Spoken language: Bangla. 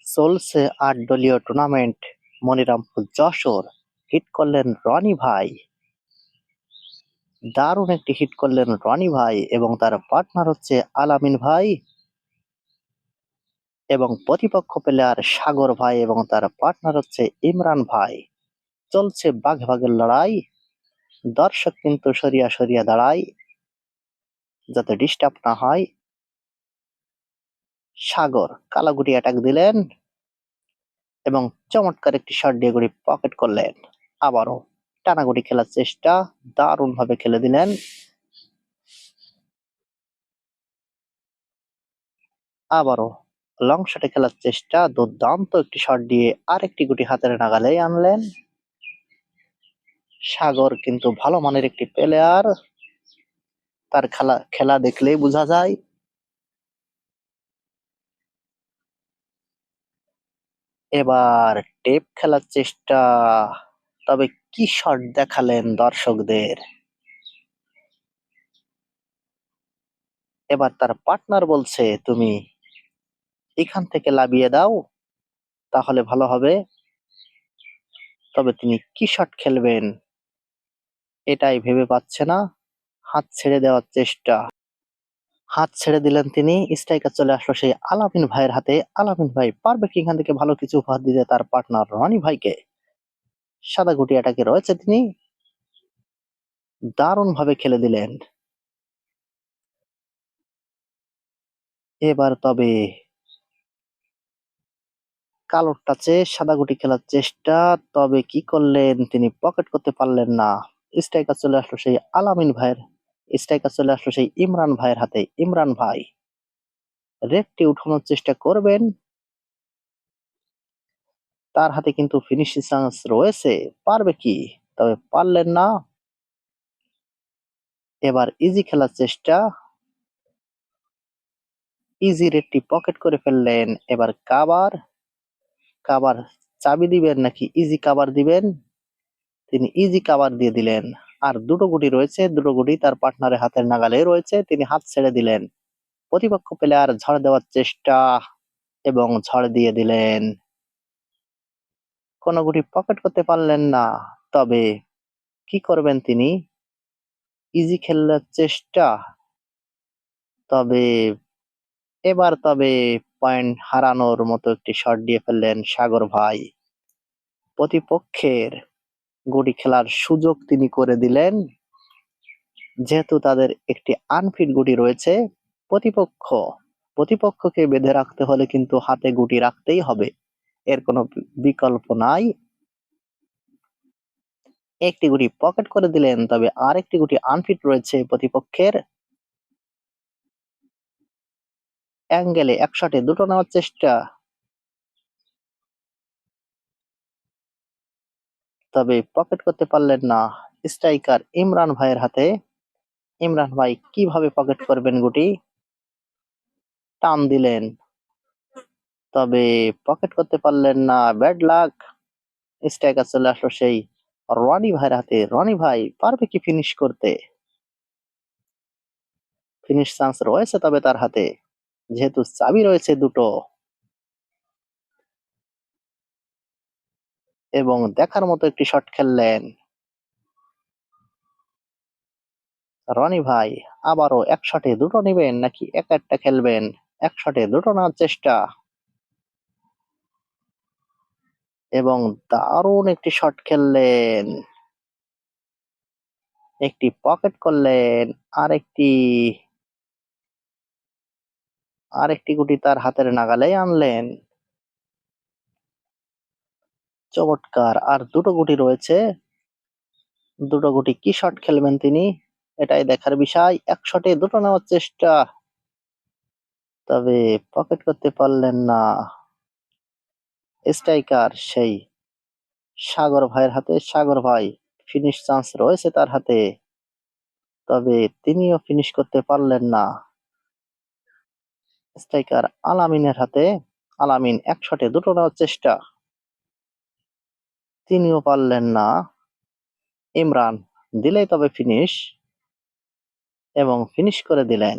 চলছে ৮ দলীয় টুর্নামেন্ট। মনিরামপুর যশোর হিট করলেন রনি ভাই। দারুণ একটি হিট করলেন রনি ভাই এবং তার পার্টনার হচ্ছে আলামিন ভাই এবং প্রতিপক্ষ প্লেয়ার সাগর ভাই এবং তার পার্টনার হচ্ছে ইমরান ভাই। চলছে বাঘে বাঘের লড়াই। দর্শক কিন্তু সরিয়া সরিয়া দাঁড়ায় যাতে ডিস্টার্ব না হয়। সাগর কালাগুটি অ্যাটাক দিলেন এবং চমৎকার একটি শট দিয়ে গুটি পকেট করলেন। আবারও টানাগুটি খেলার চেষ্টা, দারুণ ভাবে খেলে দিলেন। আবারও লং শটে খেলার চেষ্টা, দুর্দান্ত একটি শট দিয়ে আরেকটি গুটি হাতের নাগালেই আনলেন। সাগর কিন্তু ভালো মানের একটি প্লেয়ার, তার খেলা দেখলেই বোঝা যায়। এবার টেপ খেলার চেষ্টা, তবে কি শট দেখালেন দর্শকদের। এবার তার পার্টনার বলছে তুমি এখান থেকে লাবিয়ে দাও তাহলে ভালো হবে, তবে তিনি কি শট খেলবেন এটাই ভেবে পাচ্ছে না। হাত ছেড়ে দেওয়ার চেষ্টা, হাত ছেড়ে দিলেন তিনি। স্ট্রাইকার চলে আসলো সেই আলামিন ভাইয়ের হাতে। আলামিন ভাই পারবে কি এখান থেকে ভালো কিছু উপহার দিতে তার পার্টনার রনি ভাইকে। সাদা গুটি অ্যাটাকে রয়েছে তিনি, দারুণ ভাবে খেলে দিলেন। এবার তবে কালোর টাচে সাদা গুটি খেলার চেষ্টা, তবে কি করলেন তিনি পকেট করতে পারলেন না। স্ট্রাইকার চলে আসলো সেই আলামিন ভাইয়ের, স্ট্রাইকার চলে আসলো সেই ইমরান ভাইয়ের হাতে। ইমরান ভাই রেডটি উঠানোর চেষ্টা করবেন, তার হাতে কিন্তু ফিনিশিং চান্স রয়েছে, পারবে কি, তবে পারলেন না। এবার ইজি খেলার চেষ্টা, ইজি রেডটি পকেট করে ফেললেন। এবার কাবার, কাবার চাবি দিবেন নাকি ইজি কাবার দিবেন, তিনি ইজি কাবার দিয়ে দিলেন। আর দুটো গুটি রয়েছে, দুটো গুটি তার পার্টনারের হাতের নাগালে রয়েছে, তিনি হাত ছেড়ে দিলেন। প্রতিপক্ষ প্লেয়ার ঝড় দেওয়ার চেষ্টা এবং ঝড় দিয়ে দিলেন। কোনো গুটি পকেট করতে পারলেন না, তবে কি করবেন তিনি, ইজি খেলার চেষ্টা, তবে এবার তবে পয়েন্ট হারানোর মতো একটি শট দিয়ে ফেললেন সাগর ভাই। প্রতিপক্ষের গুটি খেলার সুযোগ তিনি করে দিলেন। যেহেতু তাদের একটি আনফিট গুটি রয়েছে, প্রতিপক্ষ প্রতিপক্ষকে বেঁধে রাখতে হলে কিন্তু হাতে গুটি রাখতেই হবে, এর কোনো বিকল্প নাই। একটি গুটি পকেট করে দিলেন, তবে আরেকটি গুটি আনফিট রয়েছে প্রতিপক্ষের। অ্যাঙ্গেলে এক শটে দুটো নেওয়ার চেষ্টা, তবে পকেট করতে পারলেন না। স্ট্রাইকার ইমরান ভাইয়ের হাতে। ইমরান ভাই কিভাবে পকেট করবেন গুটি, টান দিলেন, তবে পকেট করতে পারলেন না, ব্যাড লাক। স্ট্রাইকার চলে আসলো সেই রনি ভাইয়ের হাতে। রনি ভাই পারবে কি ফিনিশ করতে, ফিনিশ চান্স রয়েছে তবে তার হাতে, যেহেতু চাবি রয়েছে দুটো। এবং দেখার মতো একটি শট খেললেন রনি ভাই। আবারও এক শটে দুটো নেবেন নাকি এক একটা খেলবেন, এক শটে দুটো নেওয়ার চেষ্টা এবং দারুণ একটি শট খেললেন। একটি পকেট করলেন, আরেকটি আরেকটি গুটি তার হাতের নাগালেই আনলেন। চমৎকার, আর দুটো গুটি রয়েছে, দুটো গুটি কি শট খেলবেন তিনি এটাই দেখার বিষয়। এক শটে দুটো নেওয়ার চেষ্টা, তবে পকেট করতে পারলেন না। স্ট্রাইকার সেই সাগর ভাইয়ের হাতে। সাগর ভাই ফিনিশ চান্স রয়েছে তার হাতে, তবে তিনিও ফিনিশ করতে পারলেন না। স্ট্রাইকার আলামিনের হাতে। আলামিন এক শটে দুটো নেওয়ার চেষ্টা, তিনিও পারলেন না। ইমরান দিলেই তবে ফিনিশ এবং ফিনিশ করে দিলেন।